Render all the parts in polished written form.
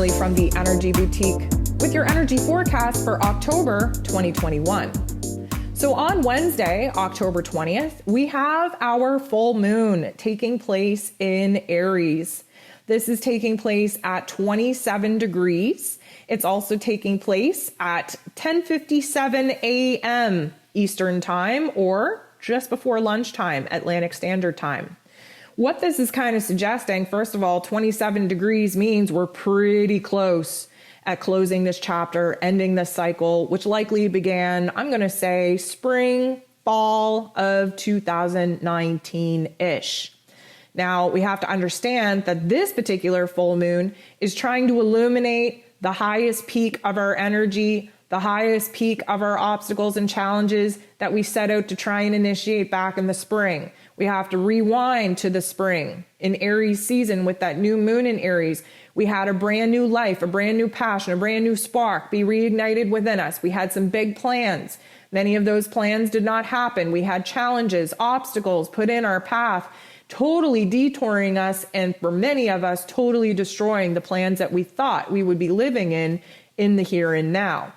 Riley from the Energy Boutique with your energy forecast for October 2021. So on Wednesday, October 20th, we have our full moon taking place in Aries. This is taking place at 27 degrees. It's also taking place at 10:57 a.m. Eastern Time or just before lunchtime, Atlantic Standard Time. What this is kind of suggesting, first of all, 27 degrees means we're pretty close at closing this chapter, ending this cycle, which likely began, I'm going to say, spring, fall of 2019-ish. Now, we have to understand that this particular full moon is trying to illuminate the highest peak of our energy, the highest peak of our obstacles and challenges that we set out to try and initiate back in the spring. We have to rewind to the spring. In Aries season, with that new moon in Aries, we had a brand new life, a brand new passion, a brand new spark be reignited within us. We had some big plans. Many of those plans did not happen. We had challenges, obstacles put in our path, totally detouring us, and for many of us, totally destroying the plans that we thought we would be living in the here and now.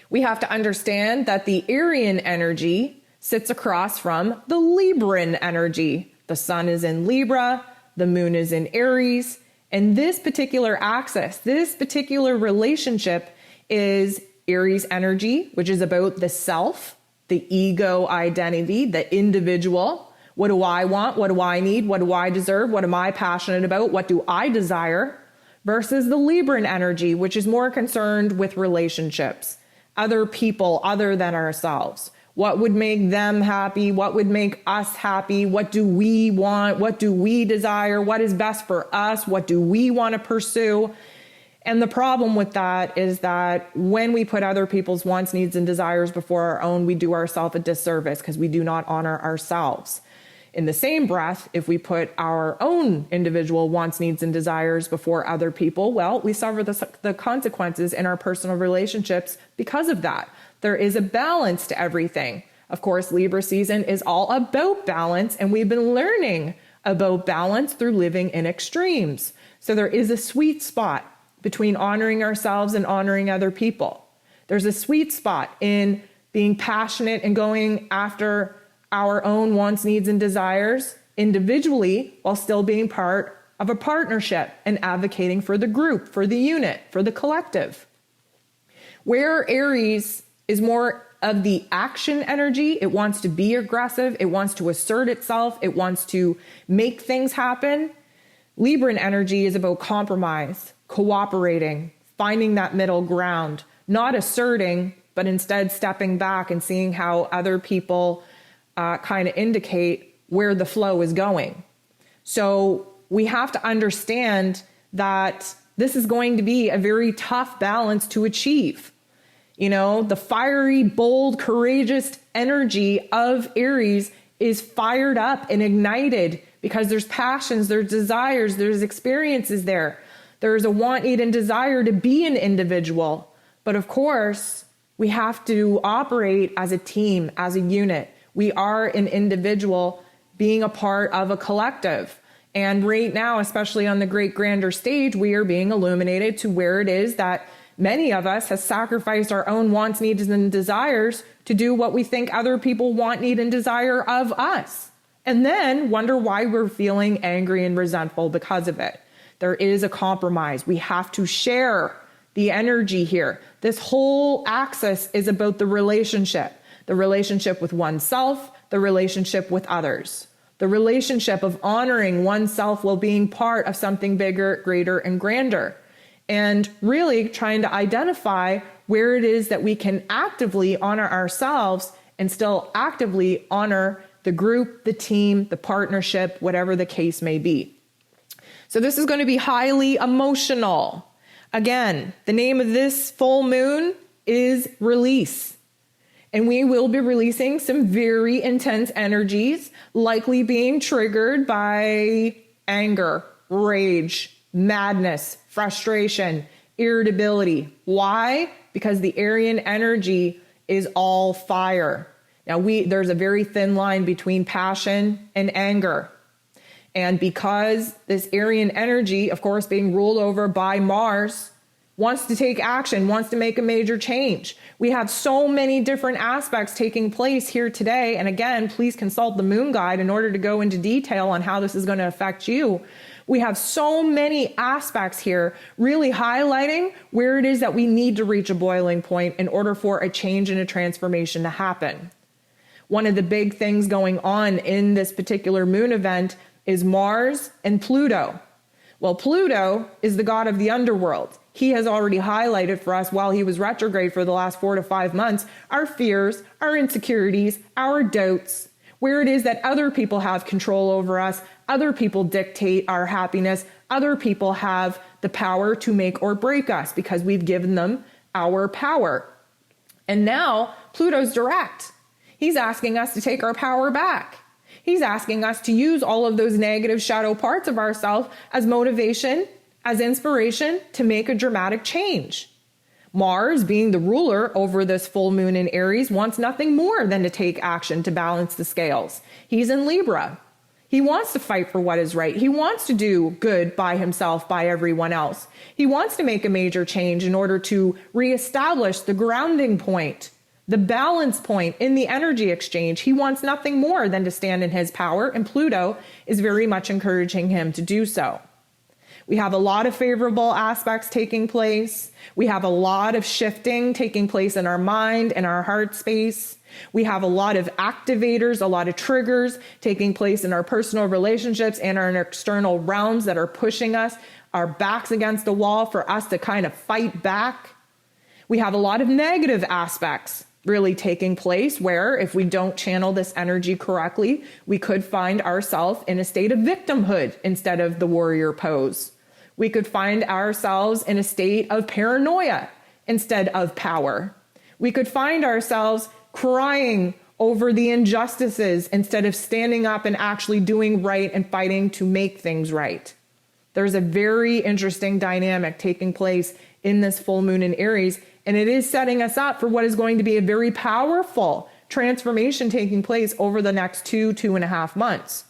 We have to understand that the Arian energy sits across from the Libran energy. The sun is in Libra, the moon is in Aries, and this particular axis, this particular relationship is Aries energy, which is about the self, the ego identity, the individual. What do I want? What do I need? What do I deserve? What am I passionate about? What do I desire? Versus the Libran energy, which is more concerned with relationships, other people other than ourselves. What would make them happy? What would make us happy? What do we want? What do we desire? What is best for us? What do we want to pursue? And the problem with that is that when we put other people's wants, needs, and desires before our own, we do ourselves a disservice because we do not honor ourselves. In the same breath, if we put our own individual wants, needs, and desires before other people, well, we suffer the consequences in our personal relationships because of that. There is a balance to everything. Of course, Libra season is all about balance, and we've been learning about balance through living in extremes. So there is a sweet spot between honoring ourselves and honoring other people. There's a sweet spot in being passionate and going after our own wants, needs, and desires individually while still being part of a partnership and advocating for the group, for the unit, for the collective. Where Aries is more of the action energy, it wants to be aggressive, it wants to assert itself, it wants to make things happen. Libran energy is about compromise, cooperating, finding that middle ground, not asserting, but instead stepping back and seeing how other people kind of indicate where the flow is going. So we have to understand that this is going to be a very tough balance to achieve. You know, the fiery, bold, courageous energy of Aries is fired up and ignited because there's passions, there's desires, there's experiences there. There's a want, need, and desire to be an individual. But of course, we have to operate as a team, as a unit. We are an individual being a part of a collective. And right now, especially on the great grander stage, we are being illuminated to where it is that many of us have sacrificed our own wants, needs, and desires to do what we think other people want, need, and desire of us. And then wonder why we're feeling angry and resentful because of it. There is a compromise. We have to share the energy here. This whole axis is about the relationship with oneself, the relationship with others, the relationship of honoring oneself while being part of something bigger, greater, and grander. And really trying to identify where it is that we can actively honor ourselves and still actively honor the group, the team, the partnership, whatever the case may be. So this is going to be highly emotional. Again, the name of this full moon is release. And we will be releasing some very intense energies, likely being triggered by anger, rage, madness, frustration, irritability. Why? Because the Arian energy is all fire. Now there's a very thin line between passion and anger. And because this Aryan energy, of course, being ruled over by Mars, wants to take action, wants to make a major change. We have so many different aspects taking place here today. And again, please consult the Moon Guide in order to go into detail on how this is going to affect you. We have so many aspects here really highlighting where it is that we need to reach a boiling point in order for a change and a transformation to happen. One of the big things going on in this particular moon event is Mars and Pluto. Well, Pluto is the god of the underworld. He has already highlighted for us while he was retrograde for the last 4 to 5 months, our fears, our insecurities, our doubts, where it is that other people have control over us, other people dictate our happiness, other people have the power to make or break us because we've given them our power. And now Pluto's direct. He's asking us to take our power back. He's asking us to use all of those negative shadow parts of ourselves as motivation, as inspiration to make a dramatic change. Mars, being the ruler over this full moon in Aries, wants nothing more than to take action to balance the scales. He's in Libra. He wants to fight for what is right. He wants to do good by himself, by everyone else. He wants to make a major change in order to reestablish the grounding point, the balance point in the energy exchange. He wants nothing more than to stand in his power, and Pluto is very much encouraging him to do so. We have a lot of favorable aspects taking place. We have a lot of shifting taking place in our mind and our heart space. We have a lot of activators, a lot of triggers taking place in our personal relationships and our external realms that are pushing us, our backs against the wall for us to kind of fight back. We have a lot of negative aspects really taking place where if we don't channel this energy correctly, we could find ourselves in a state of victimhood instead of the warrior pose. We could find ourselves in a state of paranoia instead of power. We could find ourselves crying over the injustices instead of standing up and actually doing right and fighting to make things right. There's a very interesting dynamic taking place in this full moon in Aries, and it is setting us up for what is going to be a very powerful transformation taking place over the next 2.5 months.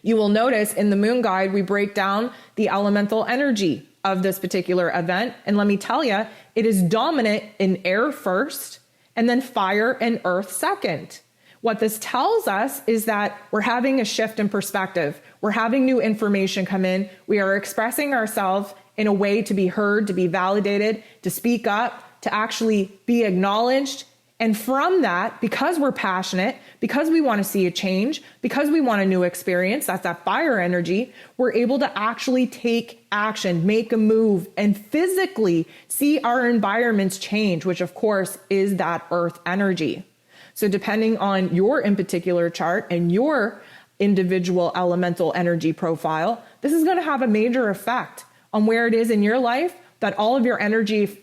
You will notice in the Moon Guide, we break down the elemental energy of this particular event. And let me tell you, it is dominant in air first, and then fire and earth second. What this tells us is that we're having a shift in perspective. We're having new information come in. We are expressing ourselves in a way to be heard, to be validated, to speak up, to actually be acknowledged. And from that, because we're passionate, because we want to see a change, because we want a new experience, that's that fire energy, we're able to actually take action, make a move, and physically see our environments change, which of course is that earth energy. So depending on your in particular chart and your individual elemental energy profile, this is going to have a major effect on where it is in your life that all of your energy,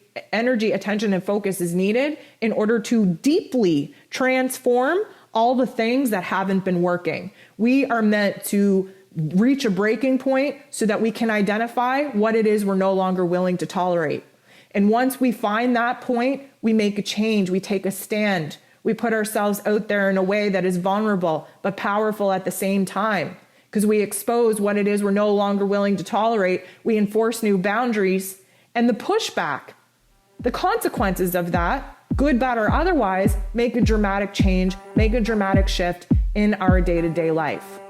attention, and focus is needed in order to deeply transform all the things that haven't been working. We are meant to reach a breaking point so that we can identify what it is we're no longer willing to tolerate. And once we find that point, we make a change, we take a stand, we put ourselves out there in a way that is vulnerable but powerful at the same time. Because we expose what it is we're no longer willing to tolerate, we enforce new boundaries, and the pushback, the consequences of that, good, bad, or otherwise, make a dramatic change, make a dramatic shift in our day-to-day life.